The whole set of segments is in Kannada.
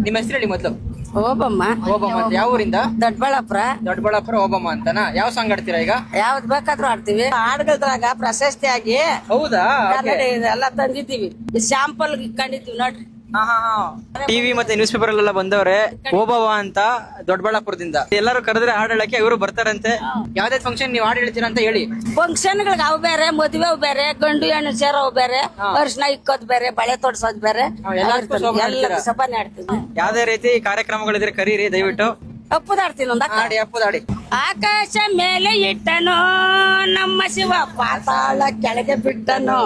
ನಿಮ್ಮ ಹೆಸರು ಹೇಳಿ ಮೊದ್ಲು. ಓಬಮ್ಮ. ಓಬಮ್ಮ ಅಂತ ಯಾವ ಊರಿಂದ? ದೊಡ್ಡಬಳ್ಳಾಪುರ. ದೊಡ್ಡಬಳ್ಳಾಪುರ ಓಬಮ್ಮ ಅಂತನಾ? ಯಾವ ಸಾಂಗ್ ಆಡ್ತೀರಾ ಈಗ? ಯಾವ್ದು ಬೇಕಾದ್ರೂ ಆಡ್ತೀವಿ. ಹಾಡುಗಳ್ದ್ರಾಗ ಪ್ರಶಸ್ತಿ ಆಗಿ ಹೌದಾ? ಎಲ್ಲ ತಂದಿದ್ದೀವಿ. ಶಾಂಪಲ್ ಇಟ್ಕೊಂಡಿದ್ದೀವಿ ನೋಡ್ರಿ. ಟಿವಿ ಮತ್ತೆ ನ್ಯೂಸ್ ಪೇಪರ್ ಅಲ್ಲೆಲ್ಲ ಬಂದವ್ರೆ ಓಬವ್ವ ಅಂತ ದೊಡ್ಡಬಳ್ಳಾಪುರದಿಂದ. ಎಲ್ಲರೂ ಕರೆದ್ರೆ ಹಾಡು ಹೇಳಕ್ಕೆ ಇವರು ಬರ್ತಾರಂತೆ. ಯಾವ್ದೇ ಫಂಕ್ಷನ್ ನೀವು ಹಾಡು ಹೇಳ್ತೀರಾ ಅಂತ ಹೇಳಿ. ಫಂಕ್ಷನ್ಗಳಿಗೆ ಅವು ಬೇರೆ, ಮದುವೆ ಬೇರೆ, ಗಂಡು ಹೆಣ್ಣು ಸೇರೋವು ಬೇರೆ, ಅರ್ಶನ ಇಕ್ಕೋದ್ ಬೇರೆ, ಬಳೆ ತೊಡ್ಸೋದ್ ಬೇರೆ, ಎಲ್ಲ ಸಭಾನೆ ಆಡ್ತೀವಿ. ಯಾವ್ದೇ ರೀತಿ ಕಾರ್ಯಕ್ರಮಗಳಿದ್ರೆ ಕರೀರಿ ದಯವಿಟ್ಟು. ಅಪ್ಪದಾಡ್ತೀನಿ ಒಂದ ಹಾಡಿ, ಅಪ್ಪದಾಡಿ. ಆಕಾಶ ಮೇಲೆ ಇಟ್ಟನು ನಮ್ಮ ಶಿವ ಪಾತಾಳ ಕೆಳಗೆ ಬಿಟ್ಟನು.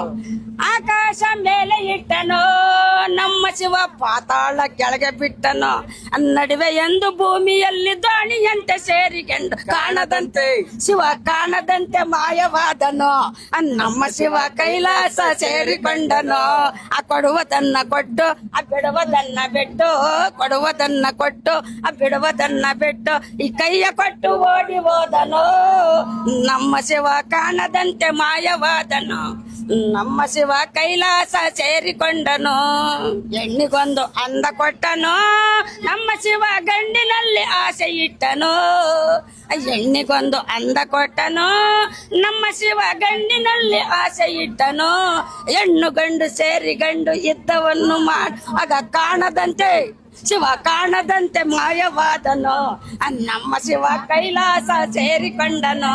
ಆಕಾಶ ಮೇಲೆ ಇಟ್ಟನು ನಮ್ಮ ಶಿವ ಪಾತಾಳ ಕೆಳಗೆ ಬಿಟ್ಟನು. ನಡುವೆ ಎಂದು ಭೂಮಿಯಲ್ಲಿ ದಾಣಿಯಂತೆ ಸೇರಿಕೊಂಡು ಕಾಣದಂತೆ ಶಿವ ಕಾಣದಂತೆ ಮಾಯವಾದನು. ನಮ್ಮ ಶಿವ ಕೈಲಾಸ ಸೇರಿಕೊಂಡನು. ಆ ಕೊಡುವುದನ್ನ ಕೊಟ್ಟು ಆ ಬಿಡುವುದನ್ನ ಬಿಟ್ಟು, ಕೊಡುವುದನ್ನ ಕೊಟ್ಟು ಆ ಬಿಡುವುದನ್ನ ಬಿಟ್ಟು ಈ ಕೈಯ ಕೊಟ್ಟು ಓಡಿ ಹೋದನು. ನಮ್ಮ ಶಿವ ಕಾಣದಂತೆ ಮಾಯವಾದನು. ನಮ್ಮ ಶಿವ ಕೈಲಾಸ ಸೇರಿಕೊಂಡನು. ಹೆಣ್ಣಿಗೊಂದು ಅಂದ ಕೊಟ್ಟನು ನಮ್ಮ ಶಿವ ಗಂಡಿನಲ್ಲಿ ಆಸೆ ಇಟ್ಟನು. ಹೆಣ್ಣಿಗೊಂದು ಅಂದ ಕೊಟ್ಟನು ನಮ್ಮ ಶಿವ ಗಂಡಿನಲ್ಲಿ ಆಸೆ ಇಟ್ಟನು. ಹೆಣ್ಣು ಗಂಡು ಸೇರಿ ಗಂಡು ಯುದ್ಧವನ್ನು ಮಾಡಿ ಆಗ ಕಾಣದಂತೆ ಶಿವ ಕಾಣದಂತೆ ಮಾಯವಾದನು. ನಮ್ಮ ಶಿವ ಕೈಲಾಸ ಸೇರಿಕೊಂಡನು.